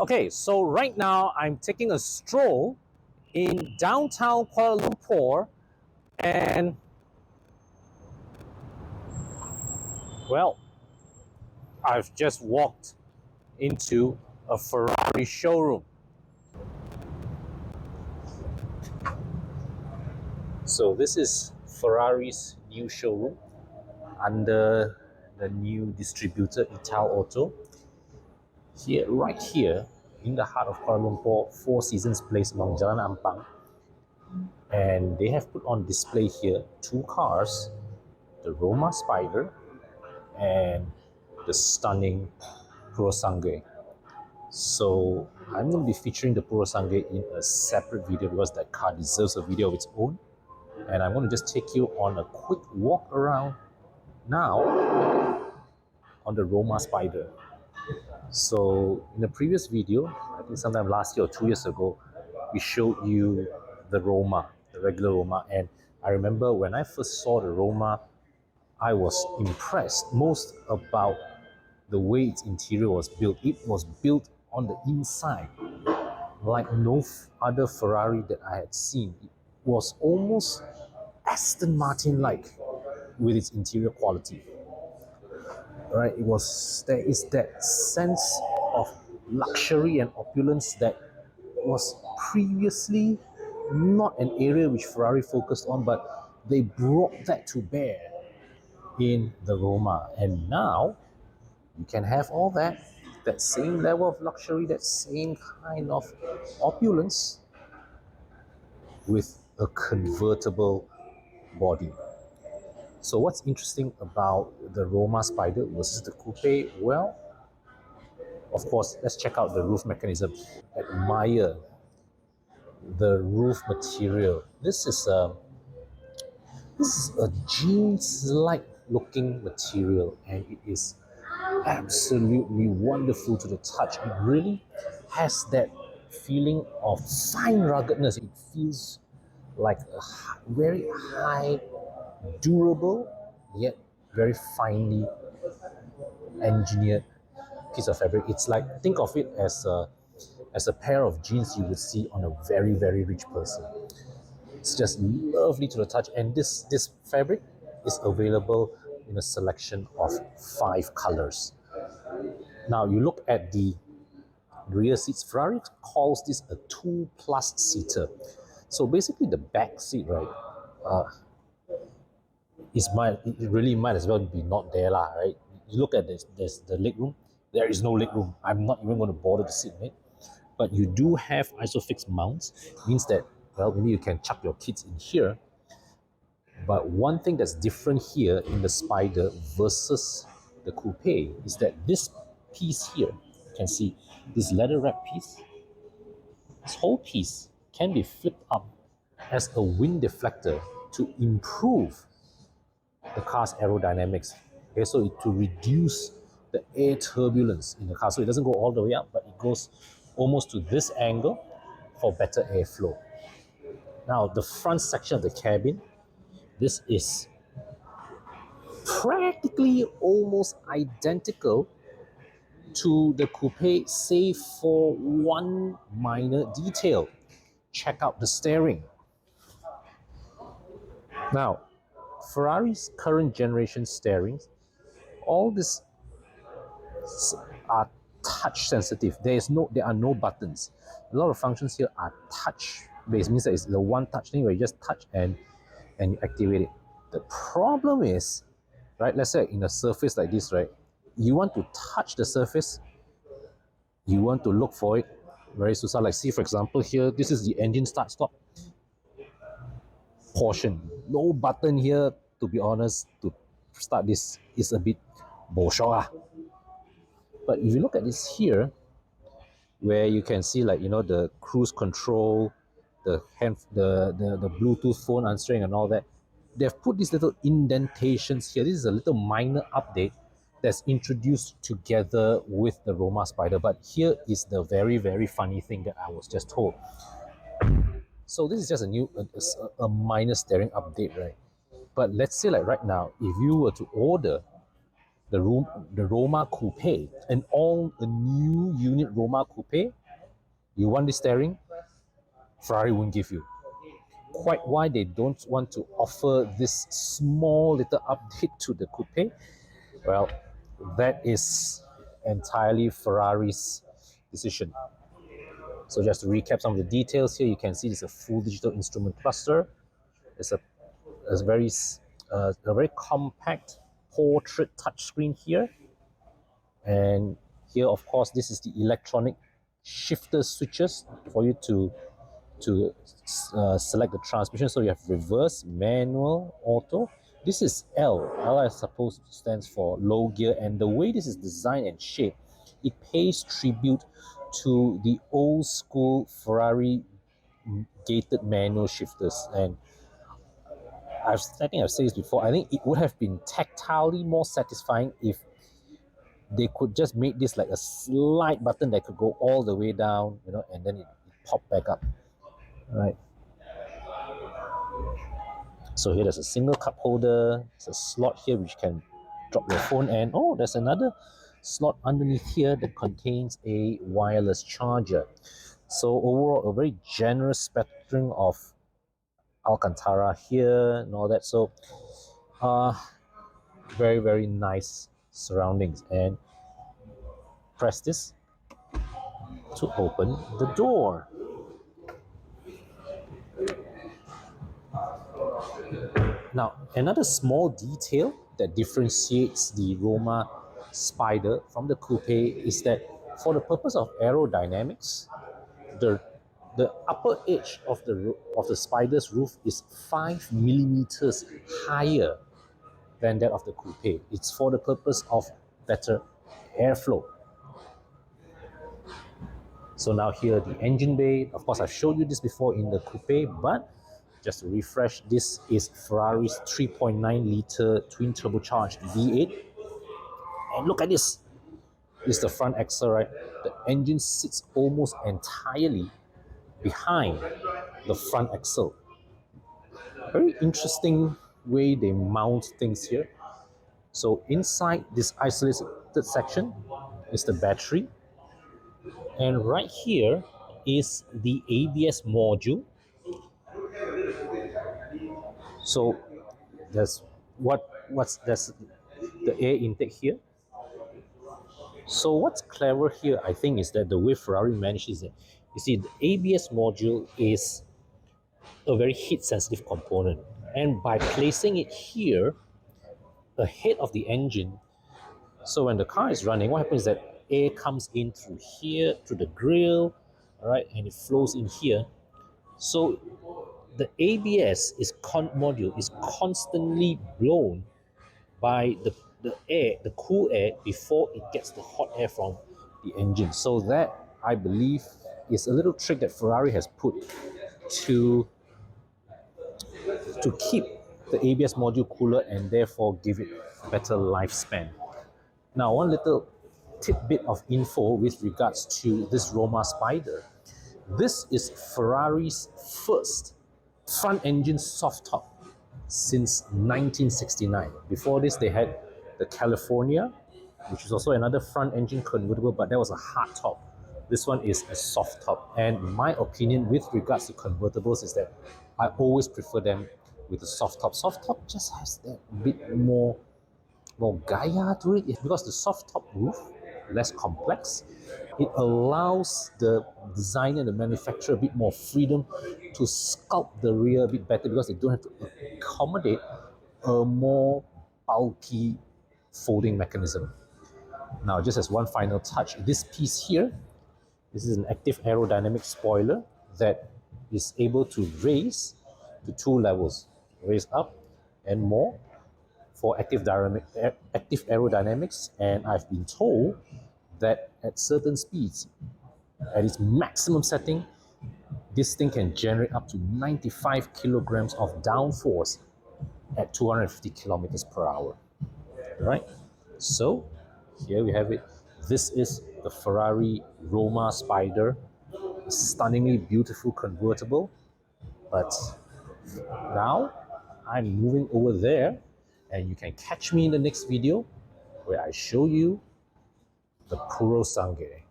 Okay, so right now I'm taking a stroll in downtown Kuala Lumpur, and well, I've just walked into a Ferrari showroom. So this is Ferrari's new showroom under the new distributor Ital Auto. Here, right here in the heart of Kuala Lumpur, Four Seasons Place along Jalan Ampang. And they have put on display here two cars, the Roma Spider and the stunning Purosangue. So I'm going to be featuring the Purosangue in a separate video because that car deserves a video of its own. And I'm going to just take you on a quick walk around now on the Roma Spider. So in the previous video, I think sometime last year or 2 years ago, we showed you the Roma, the regular Roma. And I remember when I first saw the Roma, I was impressed most about the way its interior was built. It was built on the inside like no other Ferrari that I had seen. It was almost Aston Martin-like with its interior quality. Right? There is that sense of luxury and opulence that was previously not an area which Ferrari focused on, but they brought that to bear in the Roma. And now you can have all that same level of luxury, that same kind of opulence with a convertible body. So what's interesting about the Roma Spider versus the Coupe? Well, of course, let's check out the roof mechanism. Admire the roof material. This is a jeans-like looking material, and it is absolutely wonderful to the touch. It really has that feeling of fine ruggedness. It feels like a very high, durable, yet very finely engineered piece of fabric. It's like, think of it as a pair of jeans you would see on a very, very rich person. It's just lovely to the touch, and this fabric is available in a selection of 5 colors. Now you look at the rear seats. Ferrari calls this a 2+ seater. So basically the back seat, right, it really might as well be not there, right? You look at this, there's the leg room. There is no leg room. I'm not even going to bother to sit in it. But you do have isofix mounts. Means that, well, maybe you can chuck your kids in here. But one thing that's different here in the Spider versus the Coupe is that this piece here, you can see this leather wrap piece, this whole piece can be flipped up as a wind deflector to improve the car's aerodynamics. Okay, so to reduce the air turbulence in the car. So it doesn't go all the way up, but it goes almost to this angle for better airflow. Now, the front section of the cabin, this is practically almost identical to the Coupe, save for one minor detail. Check out the steering. Now, Ferrari's current generation steerings, all these are touch sensitive. There are no buttons. A lot of functions here are touch based. Means that it's the one touch thing where you just touch and you activate it. The problem is, right, let's say in a surface like this, right, you want to touch the surface, you want to look for it, very susah. Like, see, for example, here, this is the engine start stop portion. No button here, to be honest, to start this is a bit boshoa. But if you look at this here, where you can see, like, you know, the cruise control, the Bluetooth phone answering and all that, they've put these little indentations here. This is a little minor update that's introduced together with the Roma Spider. But here is the very, very funny thing that I was just told. So this is just a minor steering update, right? But let's say, like, right now, if you were to order the Roma Coupe, a new unit Roma Coupe. You want this steering? Ferrari won't give you. Quite why they don't want to offer this small little update to the Coupe? Well, that is entirely Ferrari's decision. So just to recap some of the details here, you can see it's a full digital instrument cluster. It's a very compact portrait touchscreen here, and here, of course, this is the electronic shifter switches for you to select the transmission. So you have reverse, manual, auto. This is L. L, I suppose, stands for low gear, and the way this is designed and shaped, it pays tribute to the old school Ferrari gated manual shifters. And I think I've said this before, I think it would have been tactilely more satisfying if they could just make this like a slight button that could go all the way down, and then it pop back up. Right. So here there's a single cup holder, there's a slot here which can drop your phone, and oh, there's another slot underneath here that contains a wireless charger. So overall, a very generous spectrum of Alcantara here and all that. So very, very nice surroundings. And press this to open the door. Now, another small detail that differentiates the Roma Spider from the Coupe is that for the purpose of aerodynamics, the upper edge of the Spider's roof is 5 millimeters higher than that of the Coupe. It's for the purpose of better airflow. So now here the engine bay. Of course, I've showed you this before in the Coupe, but just to refresh, this is Ferrari's 3.9 liter twin turbocharged V8. And look at this. This is the front axle, right? The engine sits almost entirely behind the front axle. Very interesting way they mount things here. So inside this isolated section is the battery. And right here is the ABS module. So there's the air intake here. So what's clever here, I think, is that the way Ferrari manages it. You see, the ABS module is a very heat-sensitive component, and by placing it here ahead of the engine, so when the car is running, what happens is that air comes in through here, through the grille, all right, and it flows in here. So the ABS module is constantly blown by the air, the cool air, before it gets the hot air from the engine. So that, I believe, is a little trick that Ferrari has put to keep the ABS module cooler and therefore give it better lifespan. Now, one little tidbit of info with regards to this Roma Spider. This is Ferrari's first front engine soft top since 1969. Before this, they had the California, which is also another front engine convertible, but that was a hard top. This one is a soft top. And my opinion with regards to convertibles is that I always prefer them with a soft top. Soft top just has that bit more Gaia to it. It's because the soft top roof, less complex, it allows the designer, the manufacturer, a bit more freedom to sculpt the rear a bit better because they don't have to accommodate a more bulky folding mechanism. Now, just as one final touch, this piece here, this is an active aerodynamic spoiler that is able to raise to 2 levels, raise up and more for active aerodynamics. And I've been told that at certain speeds, at its maximum setting, this thing can generate up to 95 kilograms of downforce at 250 kilometers per hour. Right? So here we have it. This is the Ferrari Roma Spider, a stunningly beautiful convertible. But now I'm moving over there, and you can catch me in the next video where I show you the Puro Sangre.